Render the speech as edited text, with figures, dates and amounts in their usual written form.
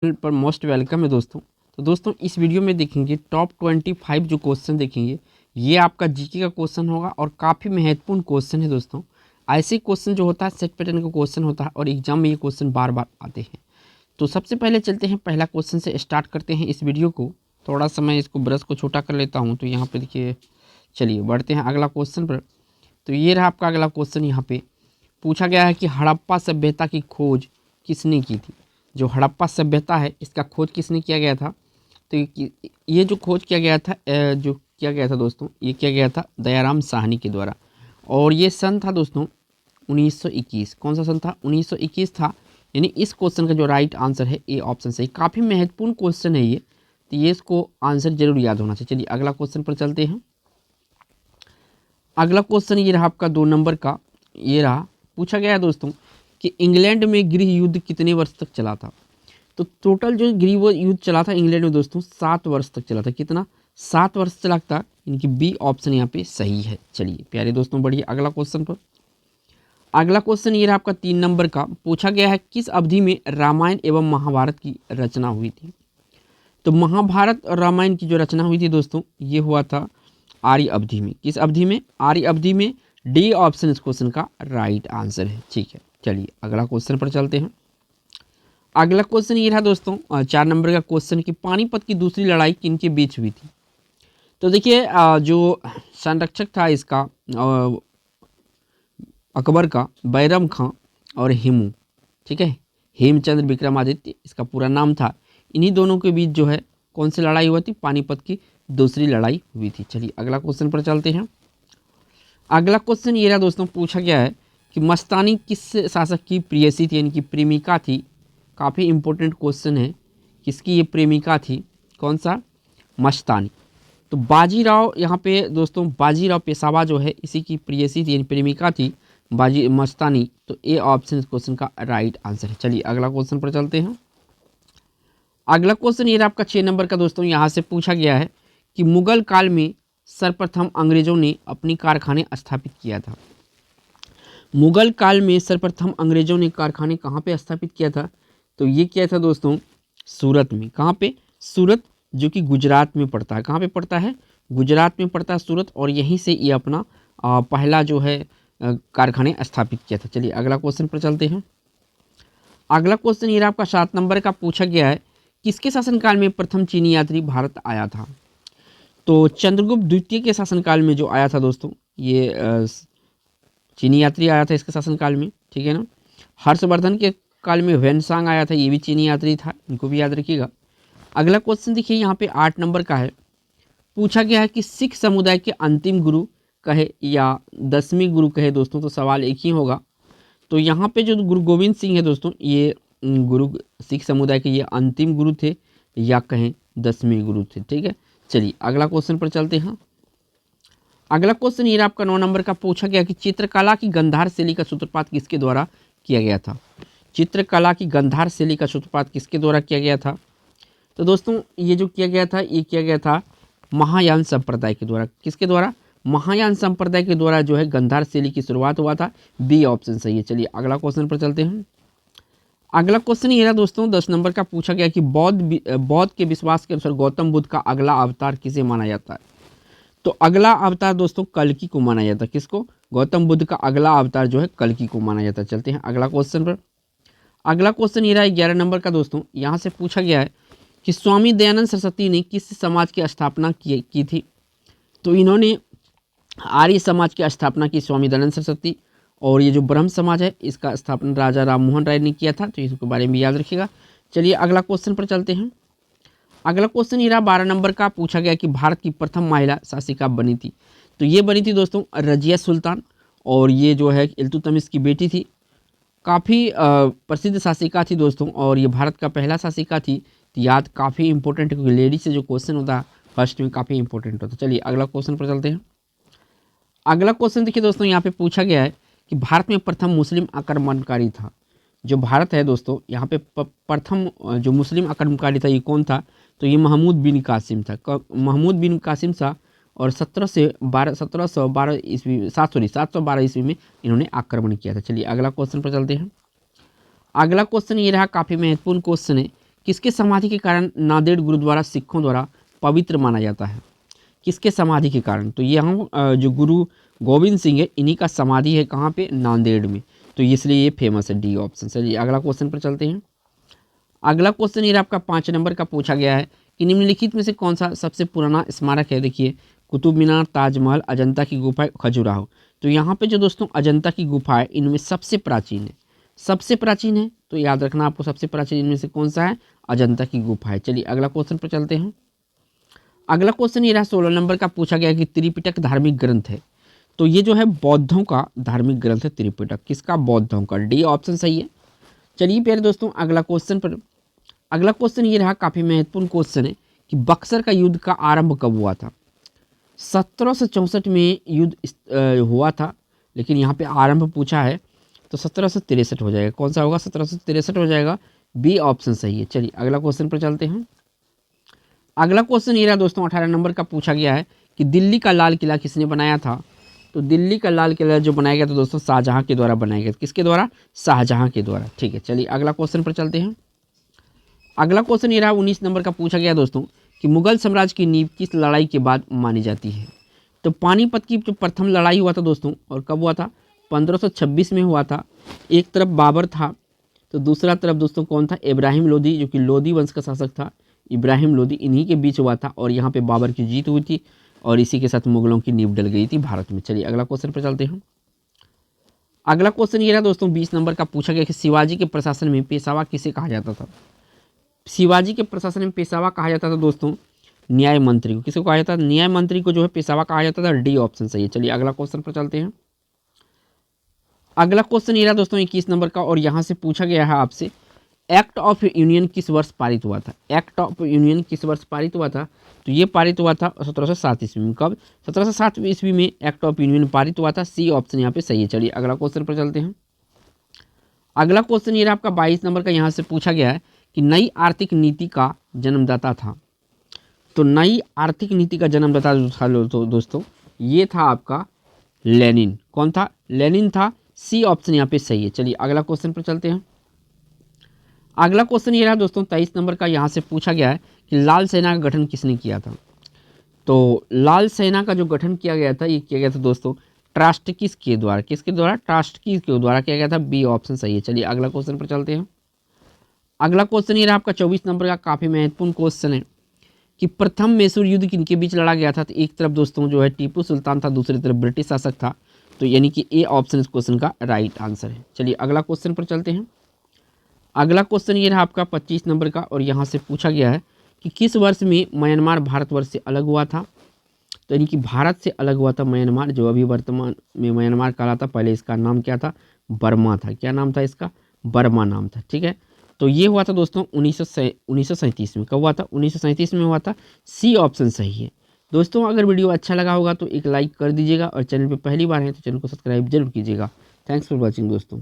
पर most welcome है दोस्तों। तो दोस्तों इस वीडियो में देखेंगे टॉप 25 जो क्वेश्चन देखेंगे। ये आपका जीके का क्वेश्चन होगा और काफ़ी महत्वपूर्ण क्वेश्चन है दोस्तों। ऐसे क्वेश्चन जो होता है सेट पैटर्न का क्वेश्चन होता है और एग्जाम में ये क्वेश्चन बार बार आते हैं। तो सबसे पहले चलते हैं, पहला क्वेश्चन से स्टार्ट करते हैं इस वीडियो को। थोड़ा सा मैं इसको ब्रश को छोटा कर लेता हूँ। तो यहाँ पर देखिए, चलिए बढ़ते हैं अगला क्वेश्चन पर। तो ये रहा आपका अगला क्वेश्चन। यहाँ पे पूछा गया है कि हड़प्पा सभ्यता की खोज किसने की थी। जो हड़प्पा सभ्यता है इसका खोज किसने किया गया था। तो ये जो खोज किया गया था, जो किया गया था दोस्तों, ये किया गया था दयाराम साहनी के द्वारा। और ये सन था दोस्तों 1921। कौन सा सन था? 1921 था। यानी इस क्वेश्चन का जो राइट आंसर है ए ऑप्शन सही। काफ़ी महत्वपूर्ण क्वेश्चन है ये, तो ये इसको आंसर जरूर याद होना चाहिए। चलिए अगला क्वेश्चन पर चलते हैं। अगला क्वेश्चन ये रहा आपका 2 नंबर का। ये रहा, पूछा गया है दोस्तों कि इंग्लैंड में गृह युद्ध कितने वर्ष तक चला था। तो टोटल जो गृह युद्ध चला था इंग्लैंड में दोस्तों 7 वर्ष तक चला था। कितना? 7 वर्ष चला था। इनकी बी ऑप्शन यहाँ पे सही है। चलिए प्यारे दोस्तों बढ़िए अगला क्वेश्चन पर। अगला क्वेश्चन ये रहा आपका 3 नंबर का। पूछा गया है किस अवधि में रामायण एवं महाभारत की रचना हुई थी। तो महाभारत और रामायण की जो रचना हुई थी दोस्तों, ये हुआ था आर्य अवधि में। किस अवधि में? आर्य अवधि में। डी ऑप्शन इस क्वेश्चन का राइट आंसर है। ठीक है, चलिए अगला क्वेश्चन पर चलते हैं। अगला क्वेश्चन ये रहा दोस्तों 4 नंबर का क्वेश्चन कि पानीपत की दूसरी लड़ाई किनके बीच हुई थी। तो देखिए जो संरक्षक था इसका अकबर का, बैरम खां और हेमू, ठीक है, हेमचंद्र विक्रमादित्य इसका पूरा नाम था। इन्हीं दोनों के बीच जो है कौन सी लड़ाई हुई थी? पानीपत की दूसरी लड़ाई हुई थी। चलिए अगला क्वेश्चन पर चलते हैं। अगला क्वेश्चन ये रहा दोस्तों, पूछा गया है कि मस्तानी किस शासक की प्रेयसी थी, यानी कि प्रेमिका थी। काफ़ी इंपॉर्टेंट क्वेश्चन है, किसकी ये प्रेमिका थी? कौन सा? मस्तानी। तो बाजीराव, यहाँ पे दोस्तों बाजीराव पेशवा जो है इसी की प्रेयसी थी, यानी प्रेमिका थी बाजी मस्तानी। तो ए ऑप्शन इस क्वेश्चन का राइट आंसर है। चलिए अगला क्वेश्चन पर चलते हैं। अगला क्वेश्चन ये रहा आपका 6 नंबर का दोस्तों। यहाँ से पूछा गया है कि मुगल काल में सर्वप्रथम अंग्रेजों ने अपनी कारखाने स्थापित किया था। मुगल काल में सर्वप्रथम अंग्रेजों ने कारखाने कहाँ पे स्थापित किया था? तो ये किया था दोस्तों सूरत में। कहाँ पे? सूरत, जो कि गुजरात में पड़ता है। कहाँ पे पड़ता है? गुजरात में पड़ता है सूरत। और यहीं से ये अपना पहला जो है कारखाने स्थापित किया था। चलिए अगला क्वेश्चन पर चलते हैं। अगला क्वेश्चन ये आपका 7 नंबर का। पूछा गया है किसके शासनकाल में प्रथम चीनी यात्री भारत आया था। तो चंद्रगुप्त द्वितीय के शासनकाल में जो आया था दोस्तों, ये चीनी यात्री आया था इसके शासनकाल में, ठीक है ना। हर्षवर्धन के काल में ह्वेनसांग आया था, ये भी चीनी यात्री था, इनको भी याद रखिएगा। अगला क्वेश्चन देखिए यहाँ पे 8 नंबर का है। पूछा गया है कि सिख समुदाय के अंतिम गुरु कहे या 10वें गुरु कहे दोस्तों। तो सवाल एक ही होगा। तो यहाँ पे जो गुरु गोविंद सिंह है दोस्तों, ये गुरु सिख समुदाय के ये अंतिम गुरु थे या कहें 10वें गुरु थे। ठीक है, चलिए अगला क्वेश्चन पर चलते हैं। अगला क्वेश्चन ये आपका 9 नंबर का। पूछा गया कि चित्रकला की गंधार शैली का सूत्रपात किसके द्वारा किया गया था। चित्रकला की गंधार शैली का सूत्रपात किसके द्वारा किया गया था? तो दोस्तों ये जो किया गया था, ये किया गया था महायान संप्रदाय के द्वारा। किसके द्वारा? महायान संप्रदाय के द्वारा जो है गंधार शैली की शुरुआत हुआ था। बी ऑप्शन सही है। चलिए अगला क्वेश्चन पर चलते हैं। अगला क्वेश्चन ये रहा दोस्तों 10 नंबर का। पूछा गया कि बौद्ध के विश्वास के अनुसार गौतम बुद्ध का अगला अवतार किसे माना जाता है। तो अगला अवतार दोस्तों कल्कि को माना जाता है। किसको? गौतम बुद्ध का अगला अवतार जो है कल्कि को माना जाता है। चलते हैं अगला क्वेश्चन पर। अगला क्वेश्चन ये रहा 11 नंबर का दोस्तों। यहाँ से पूछा गया है कि स्वामी दयानंद सरस्वती ने किस समाज की स्थापना की थी। तो इन्होंने आर्य समाज की स्थापना की, स्वामी दयानंद सरस्वती। और ये जो ब्रह्म समाज है इसका स्थापना राजा राम मोहन राय ने किया था। तो इसके बारे में याद रखिएगा। चलिए अगला क्वेश्चन पर चलते हैं। अगला क्वेश्चन ये रहा 12 नंबर का। पूछा गया कि भारत की प्रथम महिला शासिका बनी थी। तो ये बनी थी दोस्तों रजिया सुल्तान। और ये जो है इल्तुतमिश की बेटी थी। काफ़ी प्रसिद्ध शासिका थी दोस्तों, और ये भारत का पहला शासिका थी। तो याद काफ़ी इंपॉर्टेंट है, क्योंकि लेडीज से जो क्वेश्चन होता है फर्स्ट में काफ़ी इंपॉर्टेंट होता है। चलिए अगला क्वेश्चन पर चलते हैं। अगला क्वेश्चन देखिए दोस्तों, यहाँ पे पूछा गया है कि भारत में प्रथम मुस्लिम आक्रमणकारी था। जो भारत है दोस्तों, यहाँ पे प्रथम जो मुस्लिम आक्रमणकारी था ये कौन था? तो ये महमूद बिन कासिम था। महमूद बिन कासिम था। और 1712 ईस्वी 712 ईस्वी में इन्होंने आक्रमण किया था। चलिए अगला क्वेश्चन पर चलते हैं। अगला क्वेश्चन ये रहा, काफ़ी महत्वपूर्ण क्वेश्चन है किसके समाधि के कारण नांदेड़ गुरुद्वारा सिखों द्वारा पवित्र माना जाता है? किसके समाधि के कारण? तो यहाँ जो गुरु गोविंद सिंह है, इन्हीं का समाधि है कहाँ पे? नांदेड़ में। तो इसलिए ये फेमस है, डी ऑप्शन। चलिए अगला क्वेश्चन पर चलते हैं। अगला क्वेश्चन ये आपका 5 नंबर का पूछा गया है कि निम्नलिखित में से कौन सा सबसे पुराना स्मारक है? देखिए, कुतुब मीनार, ताजमहल, अजंता की गुफा, खजुराहो। तो यहाँ पे जो दोस्तों अजंता की गुफा है, इनमें सबसे प्राचीन है, सबसे प्राचीन है। तो याद रखना आपको, सबसे प्राचीन इनमें से कौन सा है? अजंता की गुफा है। चलिए अगला क्वेश्चन पर चलते हैं। अगला क्वेश्चन ये रहा 16 नंबर का पूछा गया कि त्रिपिटक धार्मिक ग्रंथ है। तो ये जो है बौद्धों का धार्मिक ग्रंथ है त्रिपिटक। किसका? बौद्धों का। डी ऑप्शन सही है। चलिए प्यारे दोस्तों अगला क्वेश्चन पर, अगला क्वेश्चन ये रहा, काफ़ी महत्वपूर्ण क्वेश्चन है कि बक्सर का युद्ध का आरंभ कब हुआ था? 1764 में युद्ध हुआ था, लेकिन यहाँ पे आरंभ पूछा है तो 1763 हो जाएगा। कौन सा होगा? 1763 हो जाएगा। बी ऑप्शन सही है। चलिए अगला क्वेश्चन पर चलते हैं। अगला क्वेश्चन ये रहा दोस्तों 18 नंबर का पूछा गया है कि दिल्ली का लाल किला किसने बनाया था? तो दिल्ली का लाल किला जो बनाया गया था दोस्तों शाहजहां के द्वारा बनाया गया। किसके द्वारा? शाहजहां के द्वारा। ठीक है, चलिए अगला क्वेश्चन पर चलते हैं। अगला क्वेश्चन ये रहा 19 नंबर का पूछा गया दोस्तों कि मुगल साम्राज्य की नींव किस लड़ाई के बाद मानी जाती है? तो पानीपत की जो प्रथम लड़ाई हुआ था दोस्तों, और कब हुआ था? 1526 में हुआ था। एक तरफ बाबर था तो दूसरा तरफ दोस्तों कौन था? इब्राहिम लोदी, जो कि लोदी वंश का शासक था। इब्राहिम लोदी, इन्हीं के बीच हुआ था और यहाँ पे बाबर की जीत हुई थी और इसी के साथ मुगलों की नींव डल गई थी भारत में। चलिए अगला क्वेश्चन पर चलते हैं। अगला क्वेश्चन ये रहा दोस्तों 20 नंबर का पूछा गया कि शिवाजी के प्रशासन में पेशवा किसे कहा जाता था? शिवाजी के प्रशासन में पेशवा कहा जाता था दोस्तों न्याय मंत्री को। किसको कहा जाता था? न्याय मंत्री को जो है पेशवा कहा जाता था। डी ऑप्शन सही है। चलिए अगला क्वेश्चन पर चलते हैं। अगला क्वेश्चन ये रहा दोस्तों 21 नंबर का, और यहाँ से पूछा गया है आपसे, एक्ट ऑफ यूनियन किस वर्ष पारित हुआ था? एक्ट ऑफ यूनियन किस वर्ष पारित हुआ था? तो ये पारित हुआ था 1707 ईस्वी में। कब? 1707 ईस्वी में एक्ट ऑफ यूनियन पारित हुआ था। सी ऑप्शन यहाँ पे सही है। चलिए अगला क्वेश्चन पर चलते हैं। अगला क्वेश्चन ये रहा आपका 22 नंबर का, यहाँ से पूछा गया है कि नई आर्थिक नीति का जन्मदाता था। तो नई आर्थिक नीति का जन्मदाता जो था तो दोस्तों ये था आपका लेनिन। कौन था? लेनिन था। सी ऑप्शन यहाँ पे सही है। चलिए अगला क्वेश्चन पर चलते हैं। अगला क्वेश्चन ये रहा दोस्तों 23 नंबर का, यहाँ से पूछा गया है कि लाल सेना का गठन किसने किया था? तो लाल सेना का जो गठन किया गया था, ये किया गया था दोस्तों ट्रास्टकिस के द्वारा। किसके द्वारा? ट्रास्टकिस के द्वारा किया गया था। बी ऑप्शन सही है। चलिए अगला क्वेश्चन पर चलते हैं। अगला क्वेश्चन ये रहा आपका 24 नंबर का, काफ़ी महत्वपूर्ण क्वेश्चन है कि प्रथम मैसूर युद्ध किनके बीच लड़ा गया था? तो एक तरफ दोस्तों जो है टीपू सुल्तान था, दूसरी तरफ ब्रिटिश शासक था। तो यानी कि ए ऑप्शन इस क्वेश्चन का राइट आंसर है। चलिए अगला क्वेश्चन पर चलते हैं। अगला क्वेश्चन ये रहा आपका 25 नंबर का, और यहाँ से पूछा गया है कि किस वर्ष में म्यांमार भारतवर्ष से अलग हुआ था? तो यानी कि भारत से अलग हुआ था म्यांमार, जो अभी वर्तमान में म्यांमार कहलाता। पहले इसका नाम क्या था? बर्मा था। क्या नाम था इसका? बर्मा नाम था। ठीक है, तो ये हुआ था दोस्तों 1937 में। कब हुआ था? 1937 में हुआ था। सी ऑप्शन सही है। दोस्तों अगर वीडियो अच्छा लगा होगा तो एक लाइक कर दीजिएगा, और चैनल पे पहली बार है तो चैनल को सब्सक्राइब जरूर कीजिएगा। थैंक्स फॉर वॉचिंग दोस्तों।